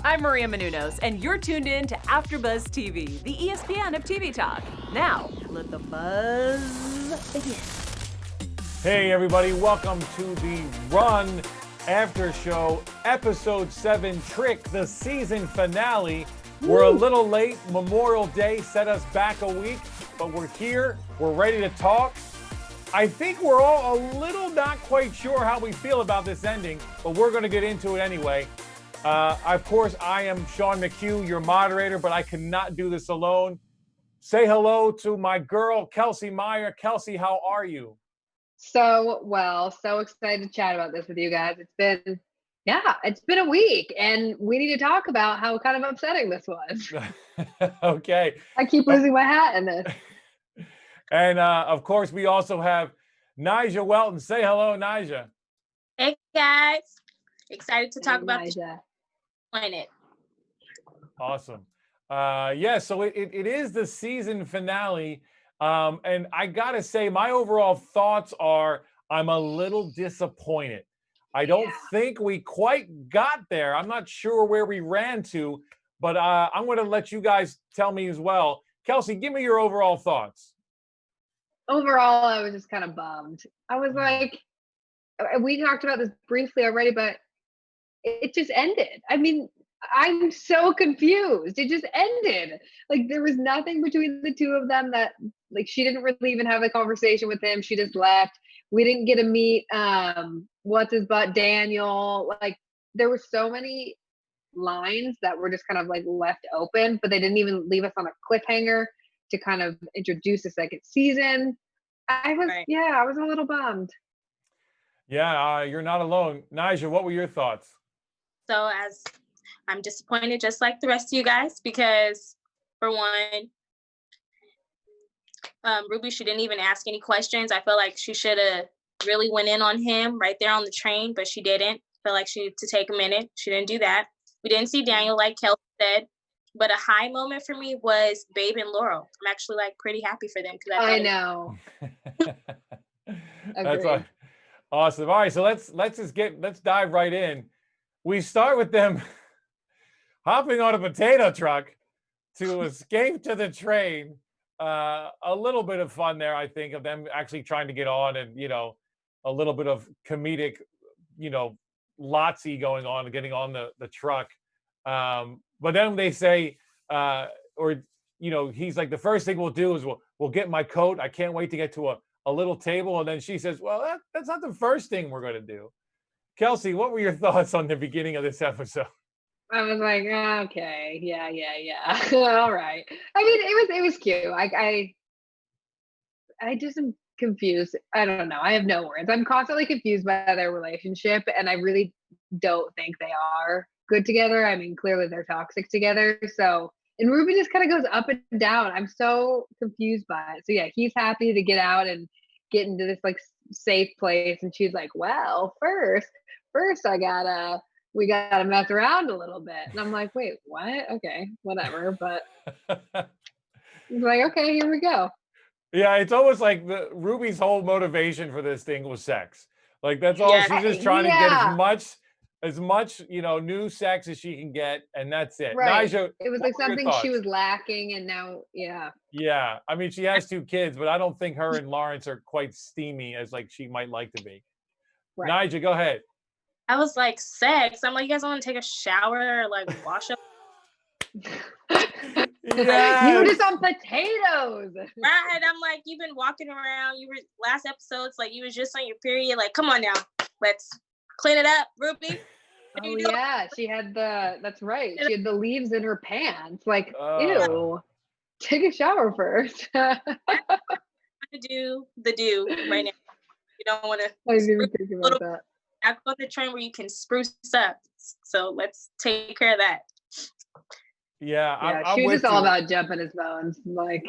I'm Maria Menounos, and you're tuned in to AfterBuzz TV, the ESPN of TV talk. Now, let the buzz begin. Hey everybody, welcome to the Run After Show, Episode 7, Trick, the season finale. We're a little late. Memorial Day set us back a week, but we're here. We're ready to talk. I think we're all a little not quite sure how we feel about this ending, but we're going to get into it anyway. Of course, I am Sean McHugh, your moderator, but I cannot do this alone. Say hello to my girl, Kelsey Meyer. Kelsey, how are you? So well, so excited to chat about this with you guys. It's been a week, and we need to talk about how kind of upsetting this was. Okay. I keep losing my hat in this. And of course, we also have Nyjah Welton. Say hello, Nyjah. Hey guys, excited to talk about this Nyjah. planet. Awesome. So it is the season finale. And I gotta say, my overall thoughts are I'm a little disappointed. I don't think we quite got there. I'm not sure where we ran to, but I'm going to let you guys tell me as well. Kelsey, give me your overall thoughts. Overall, I was just kind of bummed. I was like, we talked about this briefly already, but it just ended. I mean, I'm so confused. It just ended. Like, there was nothing between the two of them that, like, she didn't really even have a conversation with him. She just left. We didn't get to meet what's his butt, Daniel. Like, there were so many lines that were just kind of like left open, but they didn't even leave us on a cliffhanger to kind of introduce the second season. I was a little bummed. Yeah, you're not alone. Nyjah, what were your thoughts? So as I'm disappointed just like the rest of you guys because for one, Ruby, she didn't even ask any questions. I feel like she should have really went in on him right there on the train, but she didn't. I feel like she needed to take a minute. She didn't do that. We didn't see Daniel like Kelsey said, but a high moment for me was Babe and Laurel. I'm actually like pretty happy for them because I know. That's awesome. All right, so let's dive right in. We start with them hopping on a potato truck to escape to the train. A little bit of fun there, I think, of them actually trying to get on, and a little bit of comedic, Lotzie going on and getting on the truck. But then they say, he's like, the first thing we'll do is we'll get my coat. I can't wait to get to a little table. And then she says, well, that's not the first thing we're going to do. Kelsey, what were your thoughts on the beginning of this episode? I was like, okay, yeah. All right. I mean, it was cute. I just am confused. I don't know. I have no words. I'm constantly confused by their relationship, and I really don't think they are good together. I mean, clearly they're toxic together. So, and Ruby just kind of goes up and down. I'm so confused by it. So yeah, he's happy to get out and get into this like safe place, and she's like, well, first we gotta mess around a little bit. And I'm like, wait, what? Okay, whatever. But it's like, okay, here we go. Yeah, it's almost like Ruby's whole motivation for this thing was sex. Like, that's all. She's just trying to get as much new sex as she can get, and that's it. Right. Nyjah, it was like something she was lacking, and now, Yeah, I mean, she has 2 kids, but I don't think her and Lawrence are quite steamy as like she might like to be. Right. Nyjah, go ahead. I was like, sex. I'm like, you guys want to take a shower or like wash up? Yes. You were just on potatoes. Right. I'm like, you've been walking around. You were last episodes, like you was just on your period. Like, come on now, let's clean it up, Ruby. Oh yeah, she had that's right. She had the leaves in her pants. Like, ew. Take a shower first. I'm gonna do the do right now. You don't want to. I didn't even think about that. I go on the train where you can spruce up. So let's take care of that. Yeah, she was just all about jumping his bones, like.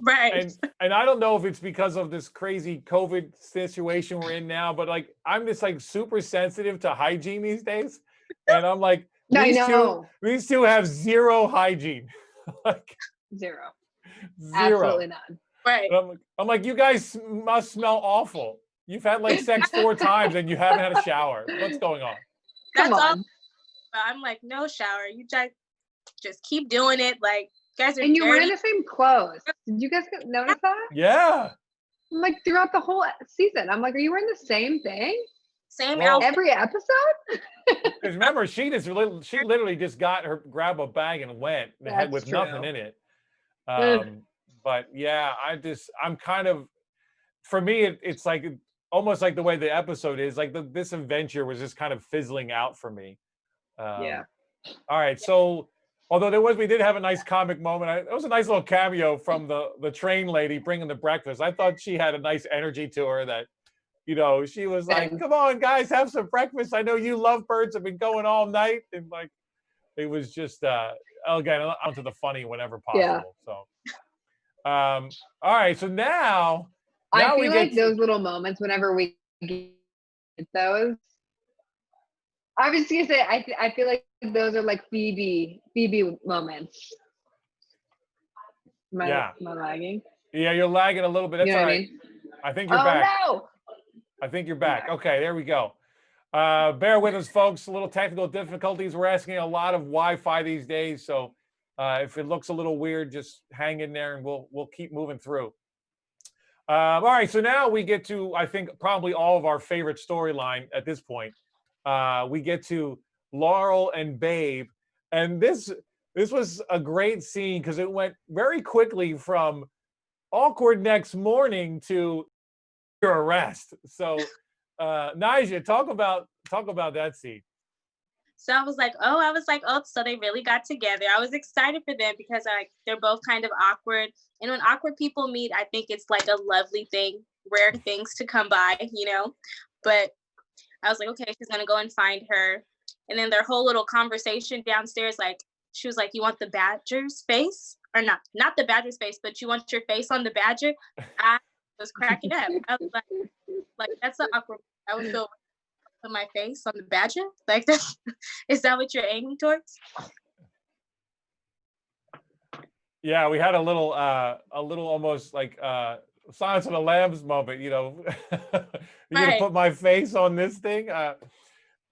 Right. And I don't know if it's because of this crazy COVID situation we're in now, but like I'm just like super sensitive to hygiene these days, and I'm like, these two have zero hygiene, like zero, absolutely none. Right. I'm like, you guys must smell awful. You've had like sex 4 times and you haven't had a shower. What's going on? Come on. But I'm like, no, Shower, you just keep doing it. Like, you guys are And you were in dirty. the same clothes. Did you guys notice that? Yeah. I'm like throughout the whole season. I'm like, are you wearing the same thing Same Well, outfit. every episode? Because remember, she literally just grab a bag and went That's with true. nothing in it. Ugh. But yeah, I'm kind of, for me, it's like almost like the way the episode is, like this adventure was just kind of fizzling out for me. Yeah. All right, so although we did have a nice comic moment. It was a nice little cameo from the train lady bringing the breakfast. I thought she had a nice energy to her that, she was like, And "Come on, guys, have some breakfast. I know you lovebirds have been going all night," and like it was just again onto the funny whenever yeah, possible. So, all right, so now I we feel get like those little moments, whenever we get those, I was just gonna say, I feel like those are like Phoebe moments. yeah, Am I lagging? yeah, you're lagging a little bit. That's You know all what I right. mean? I think you're Oh back. no! I think you're I'm back. back. Okay, there we go. Bear with us, folks. A little technical difficulties. We're asking a lot of Wi-Fi these days, so if it looks a little weird, just hang in there, and we'll keep moving through. All right, so now we get to, I think, probably all of our favorite storyline at this point. We get to Laurel and Babe, and this was a great scene because it went very quickly from awkward next morning to your arrest. So, Nyjah, talk about that scene. So I was like, oh, so they really got together. I was excited for them because they're both kind of awkward. And when awkward people meet, I think it's like a lovely thing, rare things to come by, But I was like, okay, she's gonna go and find her. And then their whole little conversation downstairs, like she was like, you want the badger's face? Or not the badger's face, but you want your face on the badger? I was cracking up. I was like that's so awkward. I would feel put my face on the badger? Like that, is that what you're aiming towards? Yeah, we had a little almost like Silence of the Lambs moment. You're gonna put my face on this thing.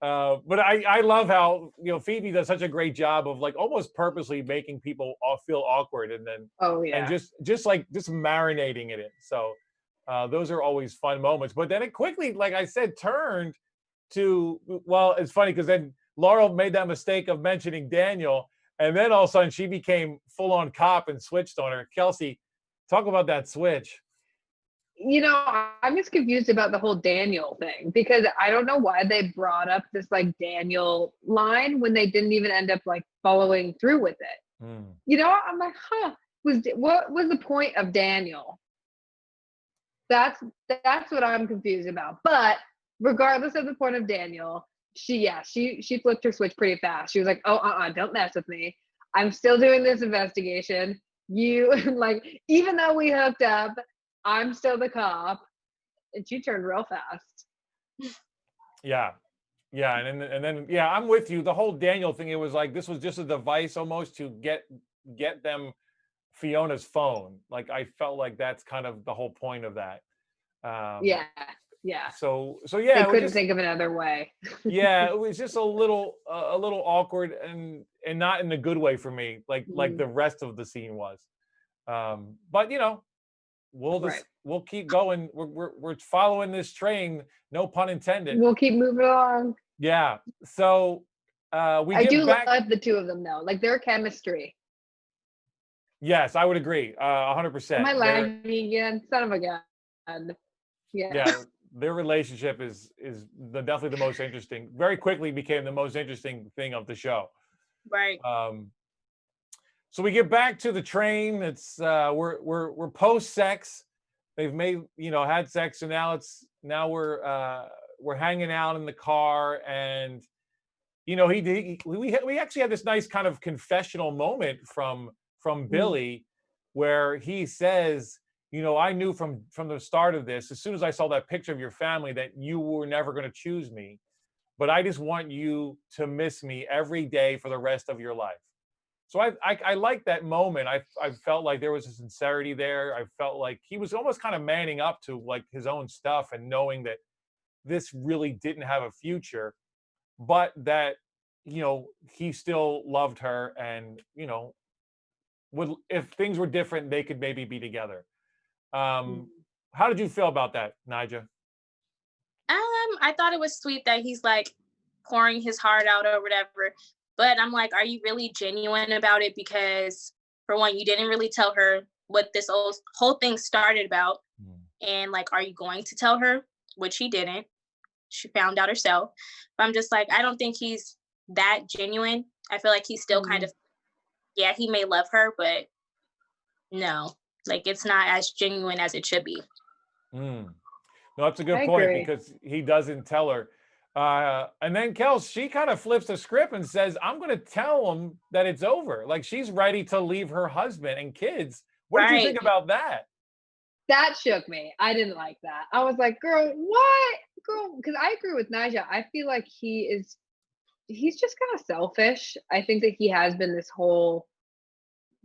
But I love how Phoebe does such a great job of like almost purposely making people all feel awkward, and then and just marinating in it. So those are always fun moments. But then it quickly, like I said, turned to, well, it's funny because then Laurel made that mistake of mentioning Daniel, and then all of a sudden she became full on cop and switched on her. Kelsey, talk about that switch. I'm just confused about the whole Daniel thing because I don't know why they brought up this like Daniel line when they didn't even end up like following through with it. I'm like, what was the point of Daniel? That's what I'm confused about. But regardless of the point of Daniel, she flipped her switch pretty fast. She was like, oh, don't mess with me. I'm still doing this investigation. You like, even though we hooked up, I'm still the cop. And she turned real fast. Yeah. And then I'm with you. The whole Daniel thing, it was like this was just a device almost to get them Fiona's phone. Like I felt like that's kind of the whole point of that. Yeah. So yeah, they couldn't think of another way. Yeah, it was just a little awkward and not in a good way for me, like the rest of the scene was. But we'll keep going. We're following this train, no pun intended. We'll keep moving along. Yeah. So I do love the two of them though, like their chemistry. Yes, I would agree. 100%. Am I lagging again? Son of a gun. Yeah, their relationship is definitely the most interesting. Very quickly became the most interesting thing of the show. Right. So we get back to the train. It's we're post sex. They've made had sex, and now we're hanging out in the car, and we actually had this nice kind of confessional moment from Billy, where he says, I knew from the start of this, as soon as I saw that picture of your family, that you were never going to choose me, but I just want you to miss me every day for the rest of your life. So I like that moment. I felt like there was a sincerity there. I felt like he was almost kind of manning up to like his own stuff and knowing that this really didn't have a future, but that you know, he still loved her, and you know, would, if things were different, they could maybe be together. How did you feel about that, Nigel? I thought it was sweet that he's like pouring his heart out or whatever. But I'm like, are you really genuine about it? Because for one, you didn't really tell her what this whole thing started about. And like, are you going to tell her? Which he didn't. She found out herself. But I'm just like, I don't think he's that genuine. I feel like he's still kind of, yeah, he may love her, but no, like it's not as genuine as it should be. No, that's a good point because he doesn't tell her. And then Kels, she kind of flips the script and says, I'm going to tell him that it's over. Like she's ready to leave her husband and kids. What did you think about that? That shook me. I didn't like that. I was like, girl, what? Girl, because I agree with Nigel. I feel like he's just kind of selfish. I think that he has been this whole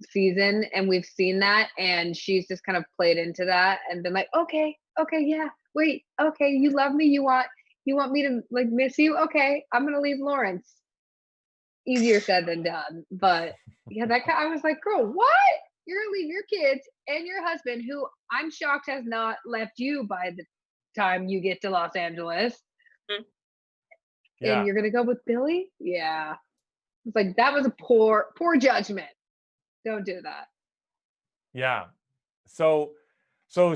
season, and we've seen that, and she's just kind of played into that and been like, okay, yeah, wait, okay, you love me, you want me to like miss you, okay, I'm gonna leave Lawrence. Easier said than done, but yeah, I was like, girl, what? You're gonna leave your kids and your husband, who I'm shocked has not left you by the time you get to Los Angeles, and you're gonna go with Billy? Yeah, it's like that was a poor judgment. Don't do that. Yeah. So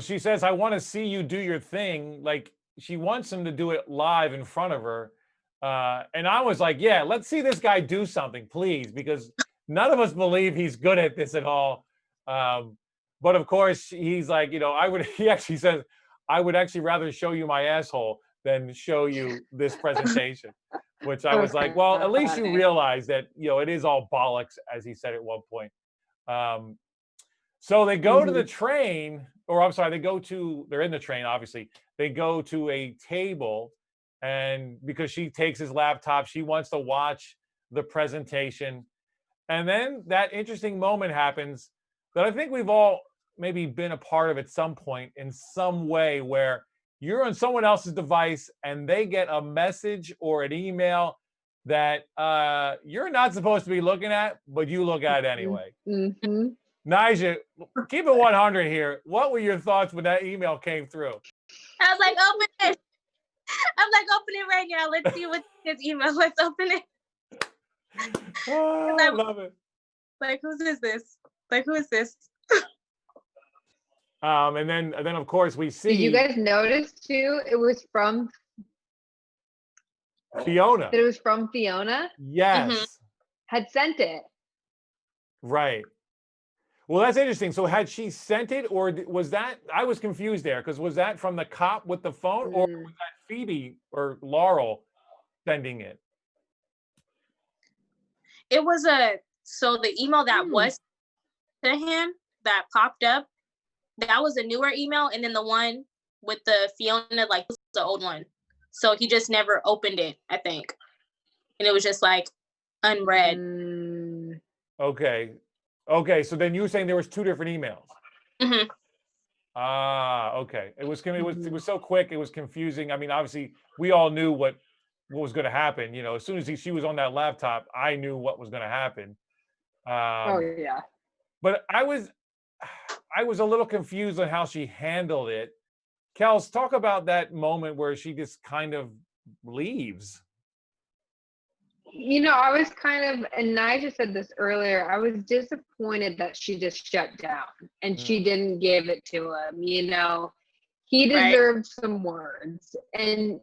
she says, I want to see you do your thing. Like she wants him to do it live in front of her. And I was like, yeah, let's see this guy do something, please, because none of us believe he's good at this at all. But of course, he's like, you know, he actually says, I would actually rather show you my asshole than show you this presentation, which I was like, well, at least you realize that, you know, it is all bollocks, as he said at one point. So they go to the train, or I'm sorry, they're in the train, obviously. They go to a table, and because she takes his laptop, she wants to watch the presentation. And then that interesting moment happens that I think we've all maybe been a part of at some point in some way, where you're on someone else's device and they get a message or an email that you're not supposed to be looking at, but you look at it anyway. Nigel, keep it 100 here. What were your thoughts when that email came through? I was like, open it. I'm like, open it right now. Let's see what's his email. Let's open it. Oh, I love it. Like, who is this? Like, who is this? And then of course we see. Did you guys notice too? It was from Fiona. It was from Fiona? Yes. Had sent it. Right. Well, that's interesting. So had she sent it, or was that, I was confused there, because was that from the cop with the phone, or was that Phoebe or Laurel sending it? It was so the email that was to him that popped up, that was a newer email, and then the one with the Fiona, like, was the old one. So he just never opened it, I think. And it was just like unread. Okay, so then you were saying there was two different emails. Okay. It was so quick, it was confusing. I mean, obviously, we all knew what was going to happen. You know, as soon as she was on that laptop, I knew what was going to happen. Oh yeah. But I was a little confused on how she handled it. Kels, talk about that moment where she just kind of leaves. You know, I was kind of, and Nigel said this earlier, I was disappointed that she just shut down and she didn't give it to him. You know, he deserved some words. And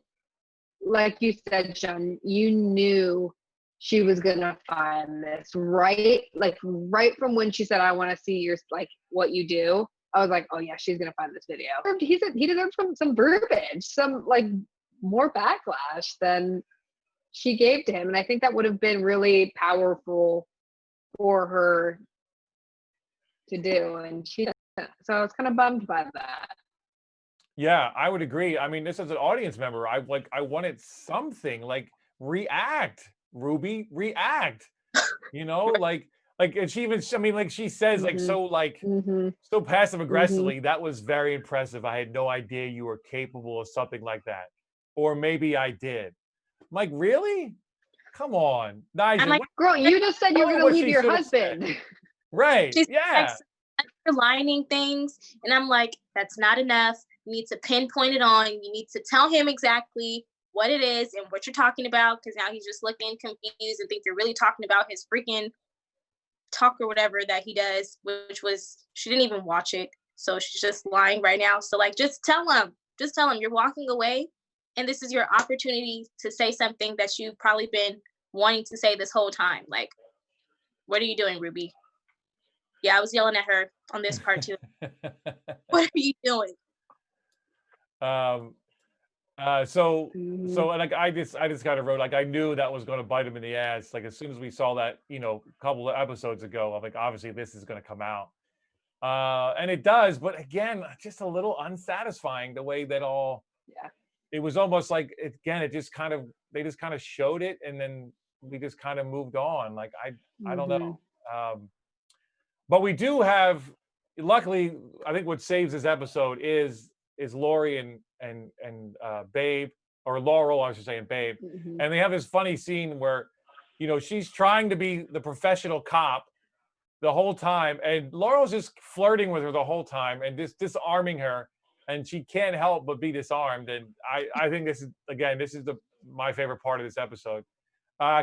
like you said, Sean, you knew she was going to find this, right? Like right from when she said, I want to see your, like, what you do. I was like, oh yeah, she's going to find this video. He said he deserved some verbiage, some like more backlash than she gave to him. And I think that would have been really powerful for her to do. And she didn't. So I was kind of bummed by that. Yeah, I would agree. I mean, this as an audience member, I wanted something like react, Ruby, react. You know, like and she even, I mean, like she says, like so passive aggressively. That was very impressive. I had no idea you were capable of something like that. Or maybe I did. I'm like, really? Come on, I'm Nigel. like, Girl, you just said you tell were her going to what leave she your should have said. husband. Right. she's like Yeah. underlining things, and I'm like, that's not enough. You need to pinpoint it on. You need to tell him exactly what it is and what you're talking about, because now he's just looking confused and think you're really talking about his freaking talk or whatever that he does, which was, she didn't even watch it, so she's just lying right now. So like, just tell him you're walking away, and this is your opportunity to say something that you've probably been wanting to say this whole time. Like, what are you doing, Ruby? Yeah, I was yelling at her on this part too. What are you doing? So Mhm. like I just kind of wrote, like, I knew that was going to bite him in the ass. Like as soon as we saw that, a couple of episodes ago, I'm like, obviously this is going to come out. And it does, but again, just a little unsatisfying the way that Yeah. it was almost like it just kind of, they just kind of showed it, and then we just kind of moved on. Like I don't Mhm. know. But we do have, luckily, I think what saves this episode is Lori and Babe, or Laurel, I should say, and Babe. Mhm. And they have this funny scene where, she's trying to be the professional cop the whole time, and Laurel's just flirting with her the whole time and just disarming her, and she can't help but be disarmed. And I think this is my favorite part of this episode.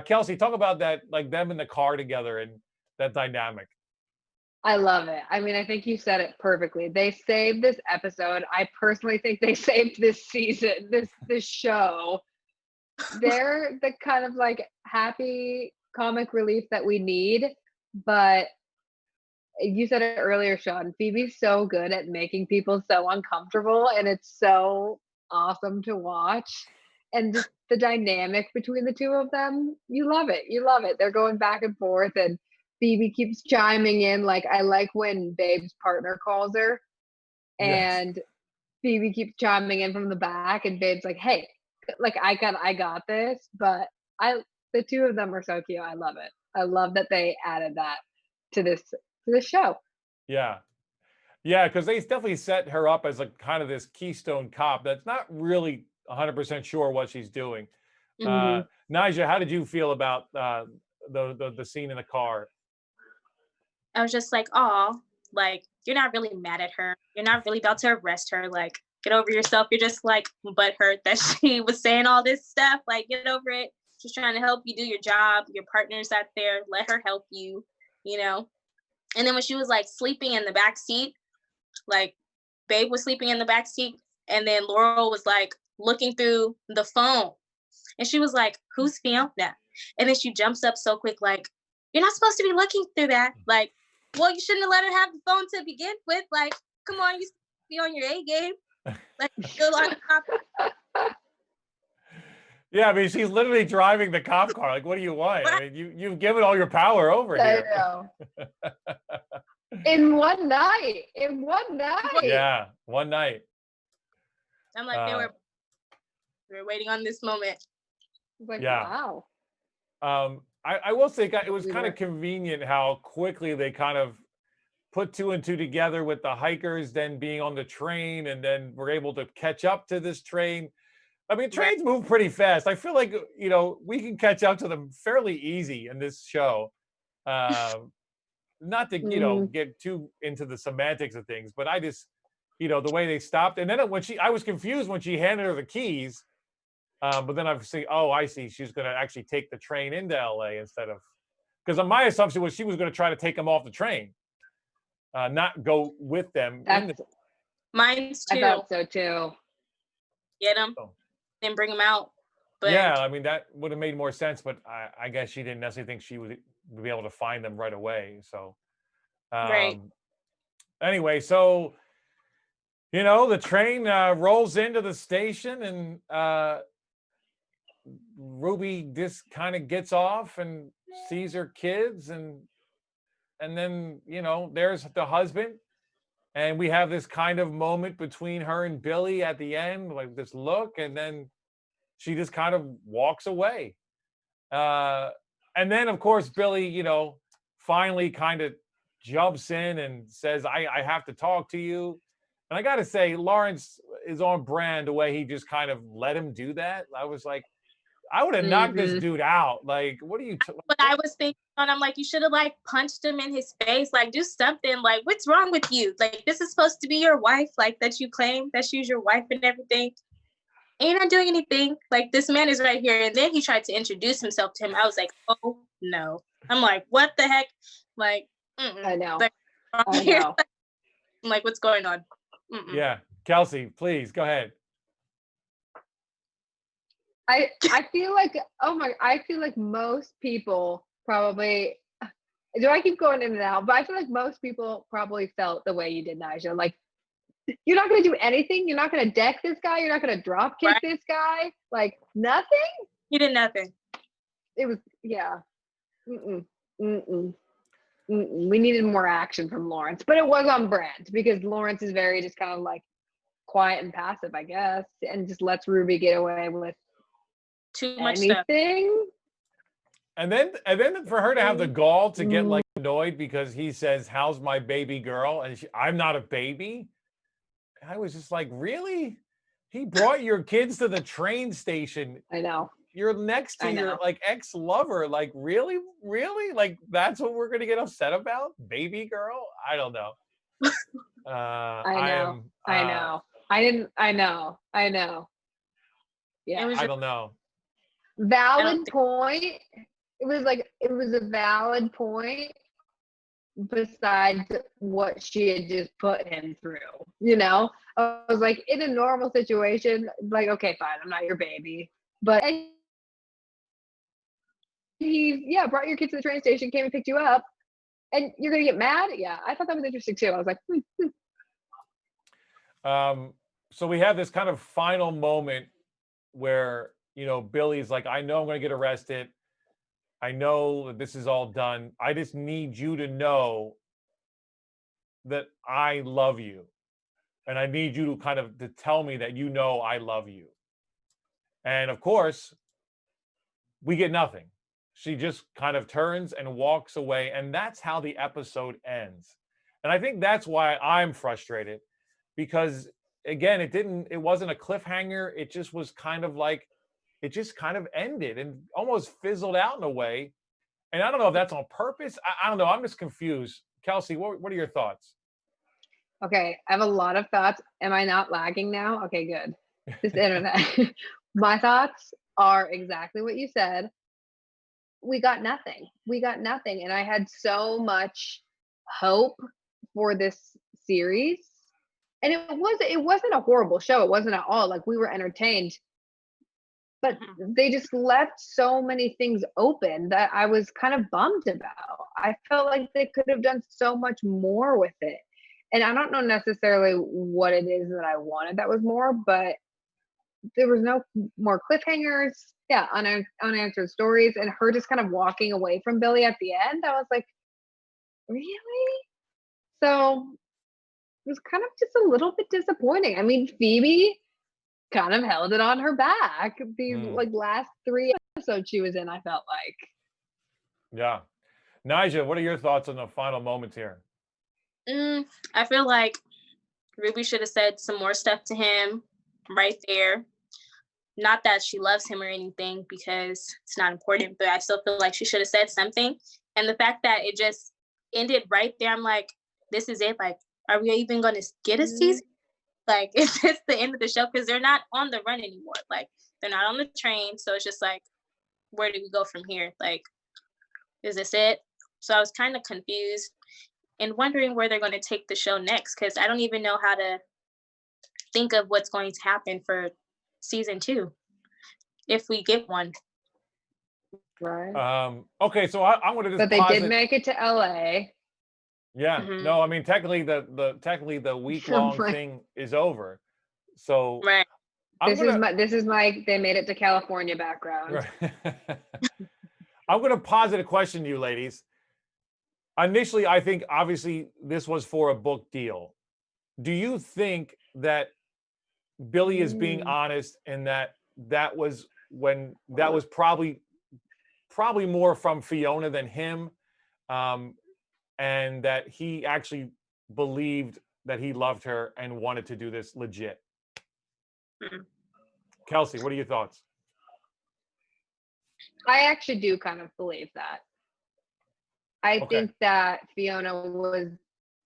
Kelsey, talk about that, like them in the car together and that dynamic. I love it. I mean, I think you said it perfectly. They saved this episode. I personally think they saved this season, this show. They're the kind of like happy comic relief that we need. But you said it earlier, Sean. Phoebe's so good at making people so uncomfortable, and it's so awesome to watch. And just the dynamic between the two of them, you love it. You love it. They're going back and forth, and Phoebe keeps chiming in. Like, I like when Babe's partner calls her, Yes. and Phoebe keeps chiming in from the back, and Babe's like, "Hey, like I got this." But the two of them are so cute. I love it. I love that they added that to this show. Yeah. Yeah, because they definitely set her up as like kind of this keystone cop that's not really 100% sure what she's doing. Mhm. Nigel, how did you feel about the scene in the car? I was just like, oh, like, you're not really mad at her. You're not really about to arrest her. Like, get over yourself. You're just like butthurt that she was saying all this stuff. Like, get over it. She's trying to help you do your job. Your partner's out there. Let her help you, you know? And then when she was like sleeping in the back seat, like Babe was sleeping in the back seat, and then Laurel was like looking through the phone, and she was like, "Who's filmed that?" And then she jumps up so quick, like, "You're not supposed to be looking through that." Like, well, you shouldn't have let her have the phone to begin with. Like, come on, you be on your A game. Like, go on top. Yeah, I mean, she's literally driving the cop car. Like, what do you want? I mean, you've given all your power over I here. know. In one night. In one night. Yeah, one night. I'm like, they were waiting on this moment. It's like, Yeah. wow. I will say it was We kind were. of convenient how quickly they kind of put two and two together with the hikers then being on the train, and then we're able to catch up to this train. I mean, Right. trains move pretty fast. I feel like, we can catch up to them fairly easy in this show. Not to, Mhm. get too into the semantics of things, but I just, the way they stopped. And then I was confused when she handed her the keys. But then I've seen, oh, I see. She's going to actually take the train into LA instead of, because my assumption was she was going to try to take them off the train, not go with them. That's Mine's I too. thought so too. Get them, Oh. then bring them out. But Yeah, I mean, that would have made more sense, but I guess she didn't necessarily think she would be able to find them right away. So, right. anyway, so, the train rolls into the station, and Ruby just kind of gets off and sees her kids, and then, there's the husband, and we have this kind of moment between her and Billy at the end, like this look, and then she just kind of walks away. And then, of course, Billy, finally kind of jumps in and says, I have to talk to you. And I got to say, Lawrence is on brand the way he just kind of let him do that. I was like, I would have knocked this Mhm. dude out. Like, what are you? But I was thinking, and I'm like, you should have like punched him in his face, like do something. Like, what's wrong with you? Like, this is supposed to be your wife, like that you claim that she's your wife and everything. And you're not doing anything. Like, this man is right here. And then he tried to introduce himself to him. I was like, oh no. I'm like, what the heck? Like, I know. like, I here. know. I'm like, what's going on? Yeah, Kelsey, please go ahead. I feel like I feel like most people probably, do I keep going in and out? But I feel like most people probably felt the way you did, Nigel. Like, you're not gonna do anything. You're not gonna deck this guy. You're not gonna drop kick Right. this guy. Like nothing. He did nothing. It was Mm-mm. Mm-mm. Mm-mm. We needed more action from Lawrence, but it was on brand because Lawrence is very just kind of like quiet and passive, I guess, and just lets Ruby get away with Too much stuff. anything. And then for her to have the gall to get Mm. like annoyed because he says, "How's my baby girl?" and I'm not a baby. I was just like, really? He brought your kids to the train station. I know. You're next to your like ex-lover. Like, really? Like, that's what we're gonna get upset about? Baby girl? I don't know. I know. Yeah. I don't know. Valid point. It was a valid point besides what she had just put him through. You know? I was like, in a normal situation, like, okay, fine, I'm not your baby. But he brought your kid to the train station, came and picked you up, and you're gonna get mad? Yeah, I thought that was interesting too. I was like, So we have this kind of final moment where, Billy's like, I know I'm going to get arrested. I know that this is all done. I just need you to know that I love you. And I need you to tell me that I love you. And of course, we get nothing. She just kind of turns and walks away. And that's how the episode ends. And I think that's why I'm frustrated, because again, it wasn't a cliffhanger. It just was it just kind of ended and almost fizzled out in a way. And I don't know if that's on purpose. I don't know. I'm just confused. Kelsey, what are your thoughts? okay, I have a lot of thoughts. Am I not lagging now? Okay, good. This internet. My thoughts are exactly what you said. We got nothing. And I had so much hope for this series. And it wasn't a horrible show. It wasn't at all. Like, we were entertained. But they just left so many things open that I was kind of bummed about. I felt like they could have done so much more with it. And I don't know necessarily what it is that I wanted that was more, but there was no more cliffhangers. Yeah, unanswered stories, and her just kind of walking away from Billy at the end. I was like, really? So it was kind of just a little bit disappointing. I mean, Phoebe kind of held it on her back these last 3 episodes she was in, I felt like. Yeah. Nyjah, what are your thoughts on the final moments here? I feel like Ruby should have said some more stuff to him right there. Not that she loves him or anything, because it's not important, but I still feel like she should have said something. And the fact that it just ended right there, I'm like, this is it? Like, are we even going to get a season? Like, is this the end of the show? Because they're not on the run anymore. Like, they're not on the train. So it's just like, where do we go from here? Like, is this it? So I was kind of confused and wondering where they're going to take the show next, because I don't even know how to think of what's going to happen for season 2, if we get one. Right. Okay, so I'm going to just. But they did make it to LA. Yeah. No, I mean, technically the week-long thing is over. So right. This is my they made it to California background. Right. I'm going to posit a question to you, ladies. Initially, I think obviously this was for a book deal. Do you think that Billy is being honest, and that was probably more from Fiona than him, and that he actually believed that he loved her and wanted to do this legit? Kelsey, what are your thoughts? I actually do kind of believe that. I Okay. think that Fiona was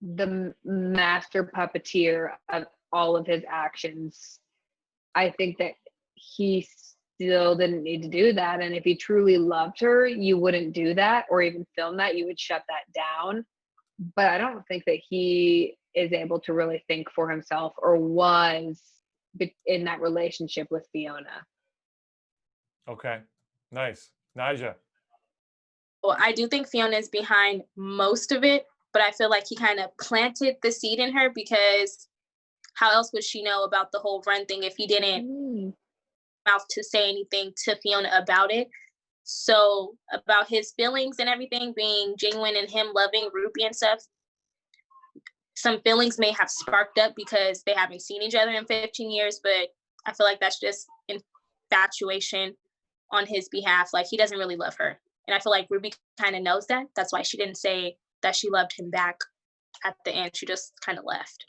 the master puppeteer of all of his actions. I think that he still didn't need to do that. And if he truly loved her, you wouldn't do that or even film that. You would shut that down. But I don't think that he is able to really think for himself or was in that relationship with Fiona. Okay. Nice. Naja. Well, I do think Fiona's behind most of it, but I feel like he kind of planted the seed in her because how else would she know about the whole run thing if he didn't mouth to say anything to Fiona about it? So about his feelings and everything being genuine and him loving Ruby and stuff, some feelings may have sparked up because they haven't seen each other in 15 years, but I feel like that's just infatuation on his behalf. Like he doesn't really love her. And I feel like Ruby kind of knows that. That's why she didn't say that she loved him back at the end. She just kind of left.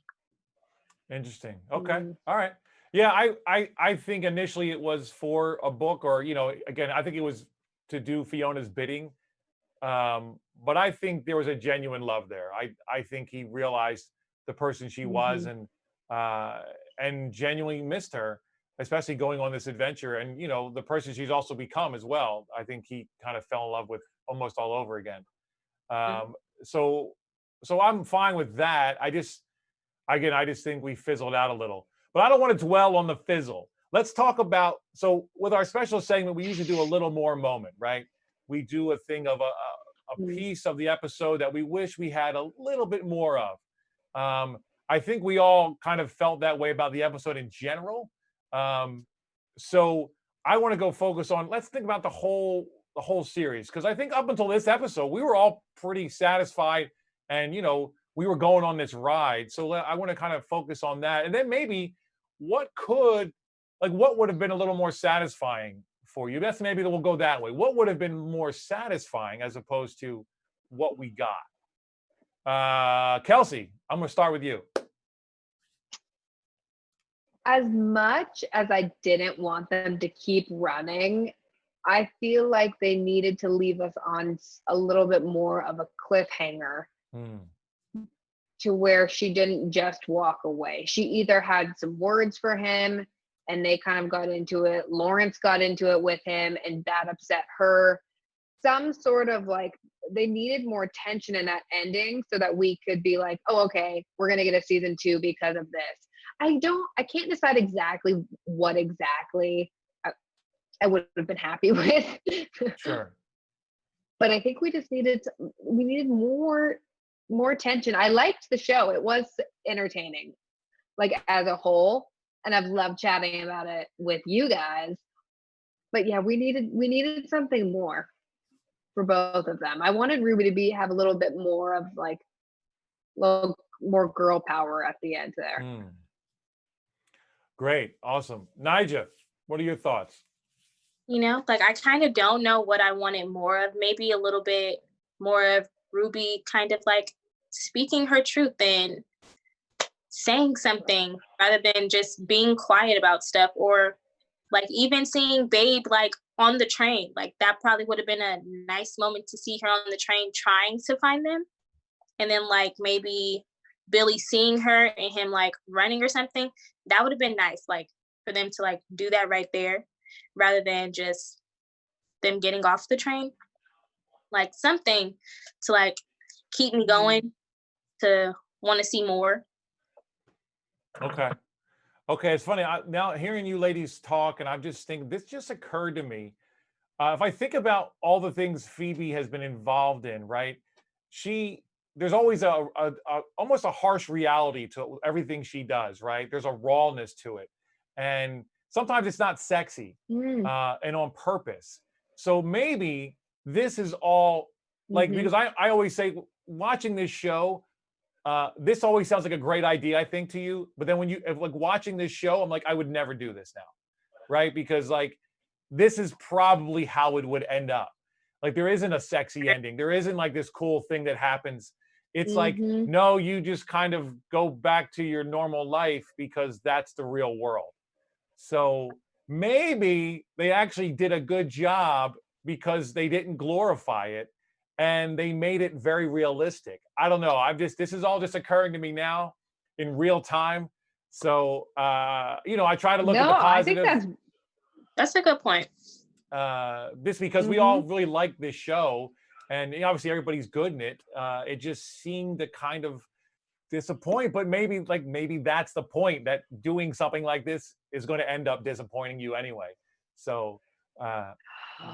Interesting. Okay. All right. Yeah, I think initially it was for a book, or again, I think it was to do Fiona's bidding. But I think there was a genuine love there. I think he realized the person she was, and genuinely missed her, especially going on this adventure, and the person she's also become as well. I think he kind of fell in love with almost all over again. So I'm fine with that. I just think we fizzled out a little. But I don't want to dwell on the fizzle. Let's talk about, so with our special segment, we usually do a little more moment, right? We do a thing of a piece of the episode that we wish we had a little bit more of. I think we all kind of felt that way about the episode in general. So I want to go focus on, let's think about the whole series, because I think up until this episode, we were all pretty satisfied, and we were going on this ride. So I want to kind of focus on that, and then maybe what would have been a little more satisfying for you. That's maybe we'll go that way. What would have been more satisfying as opposed to what we got? Kelsey, I'm going to start with you. As much as I didn't want them to keep running, I feel like they needed to leave us on a little bit more of a cliffhanger. To where she didn't just walk away. She either had some words for him and they kind of got into it. Lawrence got into it with him and that upset her. Some sort of they needed more tension in that ending so that we could be like, oh, okay, we're going to get a season 2 because of this. I can't decide exactly what I would have been happy with. Sure. But I think we needed more tension. I liked the show. It was entertaining, as a whole, and I've loved chatting about it with you guys. But yeah, we needed something more for both of them. I wanted Ruby to have a little bit more of more girl power at the end there. Great, awesome. Nija, what are your thoughts? I kind of don't know what I wanted more of. Maybe a little bit more of Ruby kind of speaking her truth and saying something rather than just being quiet about stuff, or even seeing Babe on the train. That probably would have been a nice moment to see her on the train trying to find them, and then maybe Billy seeing her and him running or something. That would have been nice, for them to do that right there rather than just them getting off the train. Something to keep me going, to want to see more. Okay, it's funny. Now hearing you ladies talk, and I'm just thinking, this just occurred to me. If I think about all the things Phoebe has been involved in, right? There's always almost a harsh reality to everything she does, right? There's a rawness to it, and sometimes it's not sexy, and on purpose. So maybe this is all because I always say, watching this show, this always sounds like a great idea, I think, to you. But then when watching this show, I'm I would never do this now, right? Because this is probably how it would end up. There isn't a sexy ending. There isn't this cool thing that happens. It's no, you just kind of go back to your normal life because that's the real world. So maybe they actually did a good job because they didn't glorify it and they made it very realistic. I don't know. This is all just occurring to me now in real time. So, I try to look at No, the I think positive. That's a good point. This because we all really like this show, and obviously everybody's good in it. It just seemed to kind of disappoint, but maybe that's the point, that doing something like this is going to end up disappointing you anyway. So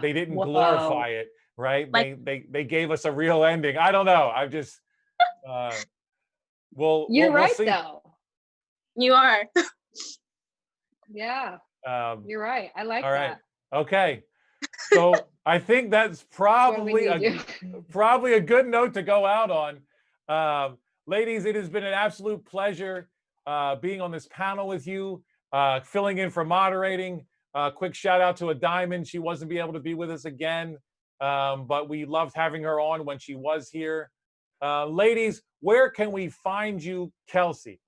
they didn't Whoa. glorify it, right? Like- They gave us a real ending. I don't know. I've just You're we'll right see. though. You are. Yeah, you're right. I like All right. that. Okay. So I think that's What we probably need probably a good note to go out on. Ladies, it has been an absolute pleasure being on this panel with you, filling in for moderating. Quick shout out to a diamond. She wasn't be able to be with us again, but we loved having her on when she was here. Ladies, where can we find you, Kelsey?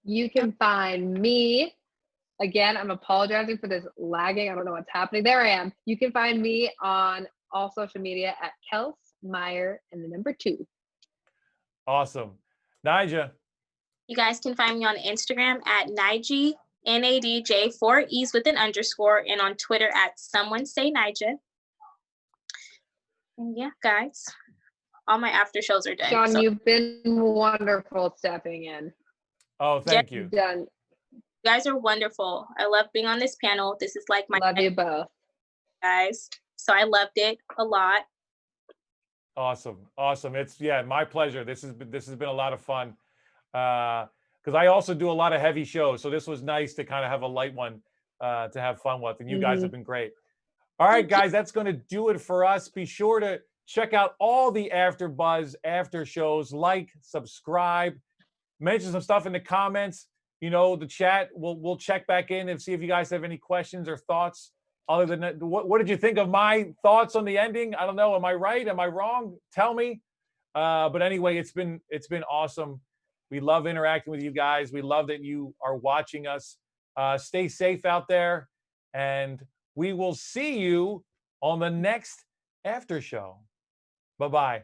You can find me. Again, I'm apologizing for this lagging. I don't know what's happening. There I am. You can find me on all social media at Kels Meyer and the number 2. Awesome. Nija. You guys can find me on Instagram at Nige, NADJ, 4 E's with an underscore, and on Twitter at Someone Say Nija. And yeah, guys, all my after shows are done. Sean, so you've been wonderful stepping in. Oh, thank you. You've done. you guys are wonderful. I love being on this panel. This is like my Love you both. guys. So I loved it a lot. Awesome. It's my pleasure. This has been a lot of fun. Because I also do a lot of heavy shows, so this was nice to kind of have a light one to have fun with. And you guys have been great. All right, guys, that's going to do it for us. Be sure to check out all the AfterBuzz after shows. Like, subscribe, mention some stuff in the comments. The chat. We'll check back in and see if you guys have any questions or thoughts. Other than that, what did you think of my thoughts on the ending? I don't know. Am I right? Am I wrong? Tell me. But anyway, it's been awesome. We love interacting with you guys. We love that you are watching us. Stay safe out there, and we will see you on the next after show. Bye-bye.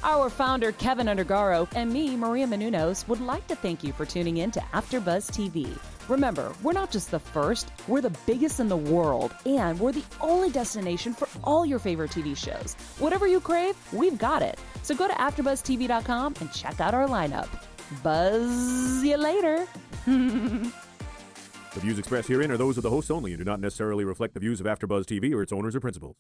Our founder, Keven Undergaro, and me, Maria Menounos, would like to thank you for tuning in to AfterBuzz TV. Remember, we're not just the first, we're the biggest in the world, and we're the only destination for all your favorite TV shows. Whatever you crave, we've got it. So go to AfterBuzzTV.com and check out our lineup. Buzz you later. The views expressed herein are those of the hosts only and do not necessarily reflect the views of AfterBuzz TV or its owners or principals.